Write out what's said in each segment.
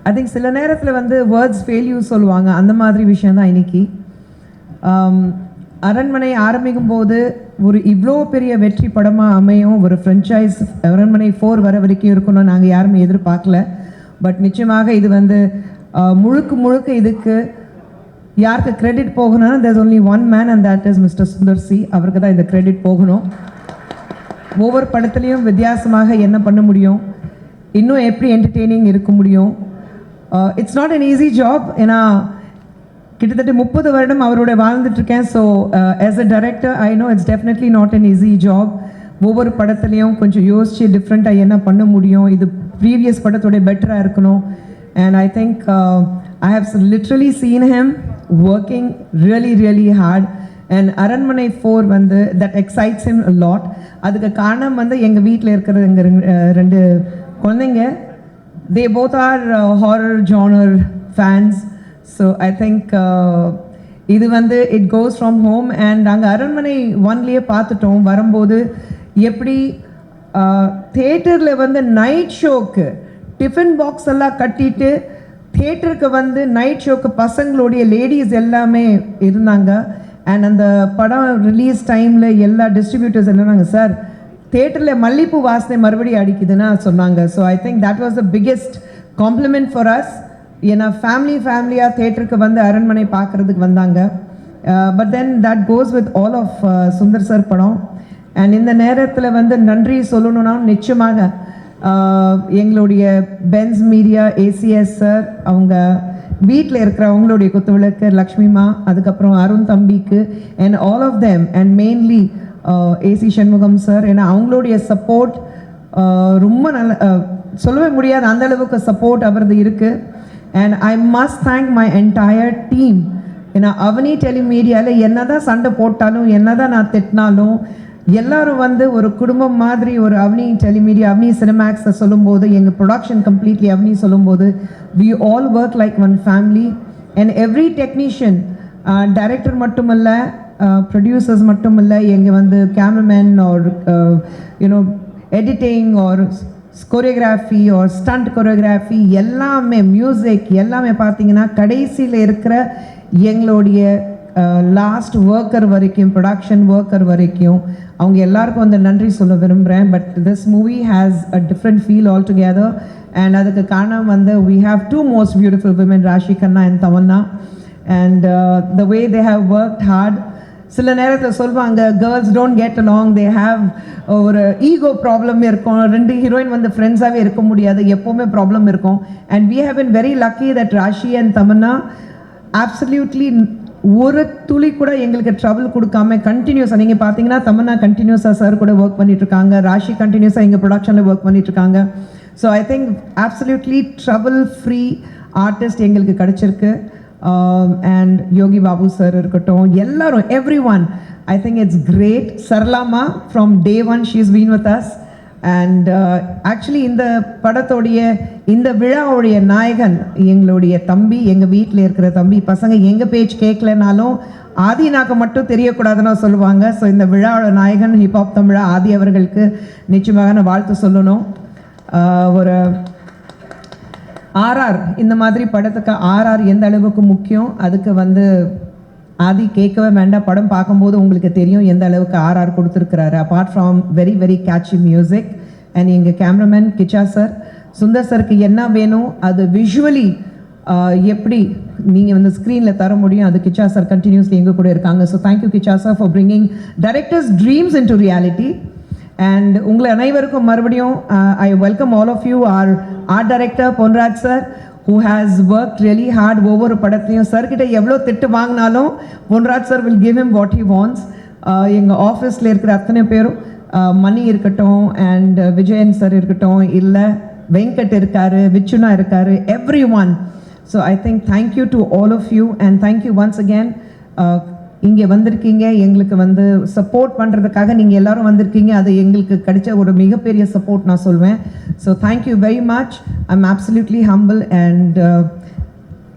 I think சில நேரத்தில் வந்து வேர்ட்ஸ் ஃபெயில்யூ சொல்லுவாங்க, அந்த மாதிரி விஷயந்தான் இன்னைக்கு. அரண்மனை ஆரம்பிக்கும் போது ஒரு இவ்வளோ பெரிய வெற்றி படமாக அமையும், ஒரு ஃப்ரென்ச்சைஸ் அரண்மனை 4 வர வரைக்கும் இருக்கணும்னு நாங்கள் யாருமே எதிர்பார்க்கல. பட் நிச்சயமாக இது வந்து முழுக்க இதுக்கு யாருக்கு கிரெடிட் போகணும்னா there's only one man and that is mister Sundar C. அவருக்கு தான் இந்த கிரெடிட் போகணும். ஒவ்வொரு படத்துலையும் வித்தியாசமாக என்ன பண்ண முடியும், இன்னும் எப்படி என்டர்டெய்னிங் இருக்க முடியும். It's not an easy job. ஏன்னா கிட்டத்தட்ட 30 வருடம் அவரோட வாழ்ந்துட்டுருக்கேன். So as a director I know it's definitely not an easy job. ஒவ்வொரு படத்துலையும் கொஞ்சம் யோசித்து டிஃப்ரெண்ட்டாக என்ன பண்ண முடியும், இது ப்ரீவியஸ் படத்தோட பெட்டராக இருக்கணும். And I think I have literally seen him working really hard, and அரண்மனை 4 வந்து that excites him a lot. அதுக்கு காரணம் வந்து எங்கள் வீட்டில் இருக்கிற எங்கள் 2 குழந்தைங்க, they both are horror genre fans. So I think இது வந்து it goes from home. and நாங்கள் அரண்மனை 1லேயே பார்த்துட்டோம். வரும்போது எப்படி தியேட்டரில் வந்து நைட் ஷோக்கு டிஃபன் பாக்ஸ் எல்லாம் கட்டிட்டு தியேட்டருக்கு வந்து நைட் ஷோக்கு பசங்களுடைய லேடிஸ் எல்லாமே இருந்தாங்க. அண்ட் அந்த படம் ரிலீஸ் டைமில் எல்லா டிஸ்ட்ரிபியூட்டர்ஸ் எல்லாம் நாங்கள் சார் தியேட்டரில் மல்லிப்பூ வாசனை மறுபடியும் அடிக்குதுன்னா சொன்னாங்க. So I think that was the biggest compliment for us. ஏன்னா ஃபேமிலியாக தியேட்டருக்கு வந்து அரண்மனை பார்க்குறதுக்கு வந்தாங்க. But then that goes with all of Sundar sir படம். அண்ட் இந்த நேரத்தில் வந்து நன்றி சொல்லணும்னா நிச்சயமாக எங்களுடைய பென்ஸ் மீடியா ஏசிஎஸ் சார், அவங்க வீட்டில் இருக்கிற அவங்களுடைய குத்துவிளக்கு லக்ஷ்மிமா, அதுக்கப்புறம் அருண் தம்பிக்கு and all of them, and mainly AC Shanmugam sir. ஏன்னா அவங்களுடைய சப்போர்ட் ரொம்ப நல்ல சொல்லவே முடியாது, அந்த அளவுக்கு சப்போர்ட் அவரது இருக்குது. And I must thank my entire team. ஏன்னா அவனி டெலிமீடியாவில் என்ன தான் சண்டை போட்டாலும் என்ன தான் நான் திட்டினாலும் எல்லாரும் வந்து ஒரு குடும்பம் மாதிரி ஒரு அவனி டெலிமீடியா அவனி சினிமேக்ஸை சொல்லும்போது, எங்கள் ப்ரொடக்ஷன் கம்ப்ளீட்லி அவனி சொல்லும்போது we all work like one family. and every technician, director மட்டும் இல்லை, ப்ரொடியூசர்ஸ் மட்டும் இல்லை, எங்கள் வந்து cameraman or you know editing or choreography or stunt choreography எல்லாமே, மியூசிக் எல்லாமே பார்த்தீங்கன்னா கடைசியில் இருக்கிற எங்களுடைய லாஸ்ட் ஒர்க்கர் வரைக்கும், ப்ரொடக்ஷன் ஒர்க்கர் வரைக்கும் அவங்க எல்லாருக்கும் வந்து நன்றி சொல்ல விரும்புகிறேன். But this movie has a different feel all together. And அதுக்கு காரணம் வந்து we have 2 most beautiful women, Raashi Kanna and Tamannaah. and the way they have worked hard. சில நேரத்தில் சொல்லுவாங்க girls don't get along, they have ஒரு ஈகோ ப்ராப்ளம் இருக்கும், 2 heroine வந்து ஃப்ரெண்ட்ஸாகவே இருக்க முடியாது, எப்போவுமே ப்ராப்ளம் இருக்கும். And we have been very lucky that Raashi and Tamannaah absolutely ஒரு துளி கூட எங்களுக்கு ட்ரபிள் கொடுக்காம கண்டினியூஸாக, நீங்கள் பார்த்தீங்கன்னா தமன்னா கண்டினியூஸாக சார் கூட ஒர்க் பண்ணிட்டுருக்காங்க, ராஷி கண்டினியூஸாக எங்கள் ப்ரொடக்ஷனில் ஒர்க் பண்ணிட்டுருக்காங்க. So I think absolutely trouble free artist எங்களுக்கு கிடச்சிருக்கு. அண்ட் யோகி பாபு சார் இருக்கட்டும், எல்லாரும் everyone, I think it's great. சரளாமா from day 1 she has been with us. And actually இந்த படத்தோடைய இந்த விழாவுடைய நாயகன் எங்களுடைய தம்பி, எங்கள் வீட்டில் இருக்கிற தம்பி. பசங்க எங்கள் பேச்சு கேட்கலனாலும் ஆதினாக்க மட்டும் தெரியக்கூடாதுன்னு சொல்லுவாங்க. ஸோ இந்த விழாவோட நாயகன் ஹிப்ஹாப் தமிழா ஆதி அவர்களுக்கு நிச்சயமாக நான் வாழ்த்து சொல்லணும். ஒரு ஆர்ஆர் இந்த மாதிரி படத்துக்கு ஆர்ஆர் எந்த அளவுக்கு முக்கியம், அதுக்கு வந்து ஆதி கேட்கவே வேண்டாம், படம் பார்க்கும்போது உங்களுக்கு தெரியும் எந்த அளவுக்கு ஆர்ஆர் கொடுத்துருக்கிறாரு. Apart from very catchy music. And எங்கள் கேமராமேன் கிச்சா சார், சுந்தர் சருக்கு என்ன வேணும் அது விஷுவலி எப்படி நீங்கள் வந்து ஸ்க்ரீனில் தர முடியும், அது கிச்சா சார் கண்டினியூஸ்லி எங்கள் கூட இருக்காங்க. So thank you Kichcha sir for bringing directors dreams into reality. And உங்களை அனைவருக்கும் மறுபடியும் I welcome all of you our art director Ponraj sir, who has worked really hard. ஒவ்வொரு படத்தையும் சார்கிட்ட எவ்வளோ திட்டு வாங்கினாலும் Ponraj sir will give him what he wants. எங்கள் ஆஃபீஸில் இருக்கிற அத்தனை பேரும், மணி இருக்கட்டும் அண்ட் விஜயன் சார் இருக்கட்டும், இல்லை வெங்கட் இருக்காரு, விச்சுனா இருக்காரு, everyone. So I think thank you to all of you and thank you once again. இங்கே வந்திருக்கீங்க எங்களுக்கு வந்து சப்போர்ட் பண்ணுறதுக்காக, நீங்கள் எல்லோரும் வந்திருக்கீங்க, அது எங்களுக்கு கிடைச்ச ஒரு மிகப்பெரிய சப்போர்ட் நான் சொல்வேன். So thank you very much. I'm absolutely humble and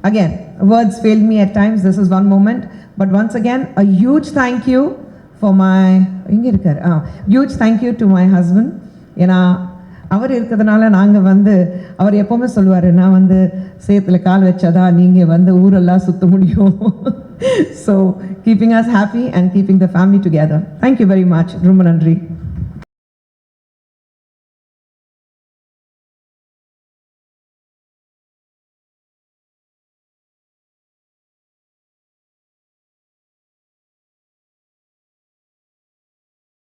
again words fail me at times, this is one moment, but once again a huge thank you for my huge thank you to my husband. ஏன்னா அவர் இருக்கிறதுனால நாங்கள் வந்து அவர் எப்போவுமே சொல்லுவார், நான் வந்து சேத்துல கால் வச்சாதான் நீங்கள் வந்து ஊரெல்லாம் சுற்ற முடியும். So keeping as happy and keeping the family together. Thank you very much. ரொம்ப நன்றி.